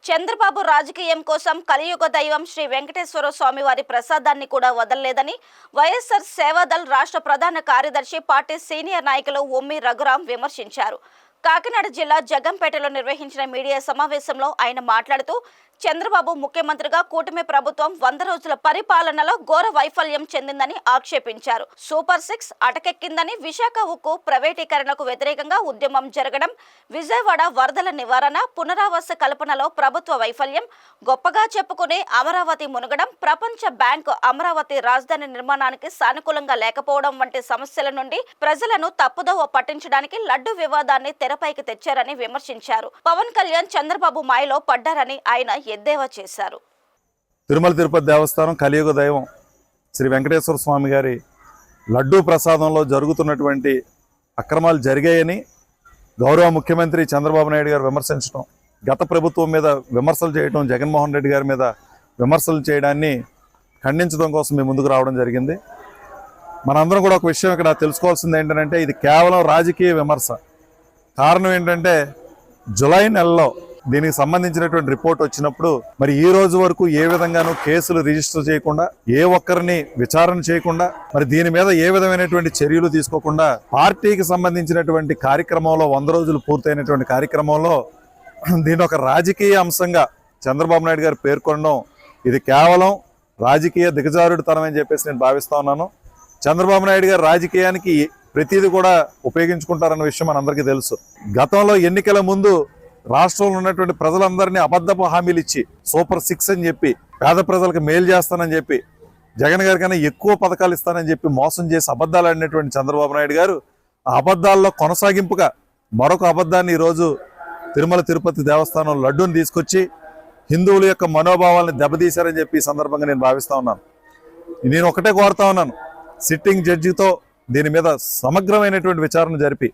చంద్రబాబు రాజకీయం కోసం కలియుగ దైవం శ్రీ వెంకటేశ్వర స్వామి వారి ప్రసాదాన్ని కూడా వదలలేదని వైఎస్ఆర్ సేవాదళ్ రాష్ట్ర ప్రధాన కార్యదర్శి పార్టీ సీనియర్ నాయకులు ఉమ్మి రఘురాం విమర్శించారు. కాకినాడ జిల్లా జగంపేటలో నిర్వహించిన మీడియా సమావేశంలో ఆయన మాట్లాడుతూ చంద్రబాబు ముఖ్యమంత్రిగా కూటమి ప్రభుత్వం 100 రోజుల పరిపాలనలో ఘోర వైఫల్యం చెందిందని ఆక్షేపించారు. సూపర్ 6 అటకెక్కిందని, విశాఖ ఉక్కు ప్రైవేటీకరణకు వ్యతిరేకంగా ఉద్యమం జరగడం, విజయవాడ వరదల నివారణ, పునరావాస కల్పనలో ప్రభుత్వ వైఫల్యం, గొప్పగా చెప్పుకునే అమరావతి మునగడం, ప్రపంచ బ్యాంకు అమరావతి రాజధాని నిర్మాణానికి సానుకూలంగా లేకపోవడం వంటి సమస్యల నుండి ప్రజలను తప్పుదోవ పట్టించడానికి లడ్డు వివాదాన్ని తెరపైకి తెచ్చారని విమర్శించారు. పవన్ కళ్యాణ్ చంద్రబాబు మాయలో పడ్డారని ఆయన ఎద్దేవా చేశారు. తిరుమల తిరుపతి దేవస్థానం కలియుగ దైవం శ్రీ వెంకటేశ్వర స్వామి గారి లడ్డూ ప్రసాదంలో జరుగుతున్నటువంటి అక్రమాలు జరిగాయని గౌరవ ముఖ్యమంత్రి చంద్రబాబు నాయుడు గారు విమర్శించడం, గత ప్రభుత్వం మీద విమర్శలు చేయడం, జగన్మోహన్ రెడ్డి గారి మీద విమర్శలు చేయడాన్ని ఖండించడం కోసం మేము ముందుకు రావడం జరిగింది. మనందరం కూడా ఒక విషయం ఇక్కడ తెలుసుకోవాల్సింది ఏంటంటే, ఇది కేవలం రాజకీయ విమర్శ. కారణం ఏంటంటే, జూలై నెలలో దీనికి సంబంధించినటువంటి రిపోర్ట్ వచ్చినప్పుడు మరి ఈ రోజు వరకు ఏ విధంగానూ కేసులు రిజిస్టర్ చేయకుండా, ఏ ఒక్కరిని విచారణ చేయకుండా, మరి దీని మీద ఏ విధమైనటువంటి చర్యలు తీసుకోకుండా పార్టీకి సంబంధించినటువంటి కార్యక్రమంలో 100 రోజులు పూర్తయినటువంటి కార్యక్రమంలో దీని ఒక రాజకీయ అంశంగా చంద్రబాబు నాయుడు గారు పేర్కొనడం, ఇది కేవలం రాజకీయ దిగజారుడుతనం అని చెప్పేసి నేను భావిస్తా ఉన్నాను. చంద్రబాబు నాయుడు గారు రాజకీయానికి ప్రతిదీ కూడా ఉపయోగించుకుంటారన్న విషయం మనందరికీ తెలుసు. గతంలో ఎన్నికల ముందు రాష్ట్రంలో ఉన్నటువంటి ప్రజలందరినీ అబద్ధపు హామీలు ఇచ్చి సూపర్ 6 అని చెప్పి, పేద ప్రజలకు మేలు చేస్తానని చెప్పి, జగన్ గారి కన్నా ఎక్కువ పథకాలు ఇస్తానని చెప్పి మోసం చేసి అబద్ధాలు ఆడినటువంటి చంద్రబాబు నాయుడు గారు ఆ అబద్ధాల్లో కొనసాగింపుగా మరొక అబద్ధాన్ని ఈరోజు తిరుమల తిరుపతి దేవస్థానం లడ్డూని తీసుకొచ్చి హిందువుల యొక్క మనోభావాలను దెబ్బతీశారని చెప్పి ఈ సందర్భంగా నేను భావిస్తా ఉన్నాను. నేను ఒకటే కోరుతా ఉన్నాను, సిట్టింగ్ జడ్జితో దీని మీద సమగ్రమైనటువంటి విచారణ జరిపి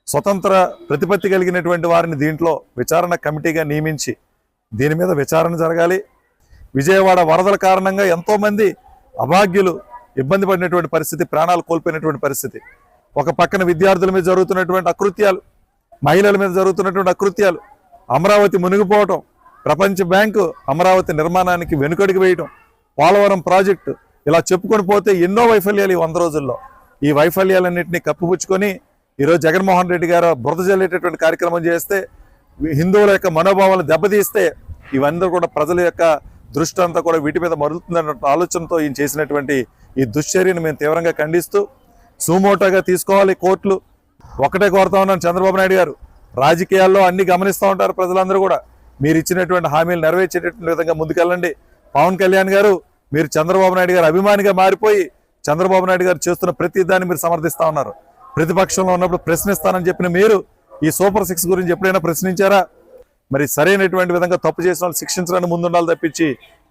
స్వతంత్ర ప్రతిపత్తి కలిగినటువంటి వారిని దీంట్లో విచారణ కమిటీగా నియమించి దీని మీద విచారణ జరగాలి. విజయవాడ వరదల కారణంగా ఎంతోమంది అభాగ్యులు ఇబ్బంది పడినటువంటి పరిస్థితి, ప్రాణాలు కోల్పోయినటువంటి పరిస్థితి. ఒక పక్కన విద్యార్థుల మీద జరుగుతున్నటువంటి అకృత్యాలు, మహిళల మీద జరుగుతున్నటువంటి అకృత్యాలు, అమరావతి మునిగిపోవటం, ప్రపంచ బ్యాంకు అమరావతి నిర్మాణానికి వెనుకడుగు వేయటం, పోలవరం ప్రాజెక్టు, ఇలా చెప్పుకొని పోతే ఎన్నో వైఫల్యాలు ఈ 100 రోజుల్లో. ఈ వైఫల్యాలన్నింటినీ కప్పిపుచ్చుకొని ఈరోజు జగన్మోహన్ రెడ్డి గారు బురద జల్లేటటువంటి కార్యక్రమం చేస్తే, హిందువుల యొక్క మనోభావాలను దెబ్బతీస్తే, ఇవన్నీ కూడా ప్రజల యొక్క దృష్టి అంతా కూడా వీటి మీద మరులుతుందన్న ఆలోచనతో ఈయన చేసినటువంటి ఈ దుశ్చర్యను మేము తీవ్రంగా ఖండిస్తూ సుమోటోగా తీసుకోవాలి కోర్టులు. ఒకటే కోరుతా ఉన్నాను, చంద్రబాబు నాయుడు గారు రాజకీయాల్లో అన్ని గమనిస్తూ ఉంటారు ప్రజలందరూ కూడా, మీరు ఇచ్చినటువంటి హామీలు నెరవేర్చేటటువంటి విధంగా ముందుకెళ్ళండి. పవన్ కళ్యాణ్ గారు, మీరు చంద్రబాబు నాయుడు గారు అభిమానిగా మారిపోయి చంద్రబాబు నాయుడు గారు చేస్తున్న ప్రతి దాన్ని మీరు సమర్థిస్తా ఉన్నారు. ప్రతిపక్షంలో ఉన్నప్పుడు ప్రశ్నిస్తానని చెప్పిన మీరు ఈ సూపర్ 6 గురించి ఎప్పుడైనా ప్రశ్నించారా? మరి సరైనటువంటి విధంగా తప్పు చేసిన వాళ్ళు శిక్షించడానికి ముందుండాలి తప్పించి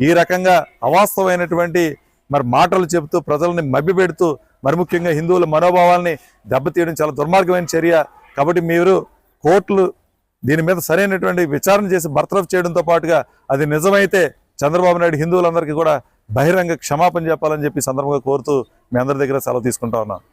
ఈ రకంగా అవాస్తవమైనటువంటి మరి మాటలు చెబుతూ ప్రజల్ని మభ్యపెడుతూ, మరి ముఖ్యంగా హిందువుల మనోభావాల్ని దెబ్బతీయడం చాలా దుర్మార్గమైన చర్య. కాబట్టి మీరు కోర్టులు దీని మీద సరైనటువంటి విచారణ చేసి బర్తరఫ్ చేయడంతో పాటుగా అది నిజమైతే చంద్రబాబు నాయుడు హిందువులందరికీ కూడా బహిరంగ క్షమాపణ చెప్పాలని చెప్పి సందర్భంగా కోరుతూ మీ అందరి దగ్గర సెలవు తీసుకుంటా ఉన్నాను.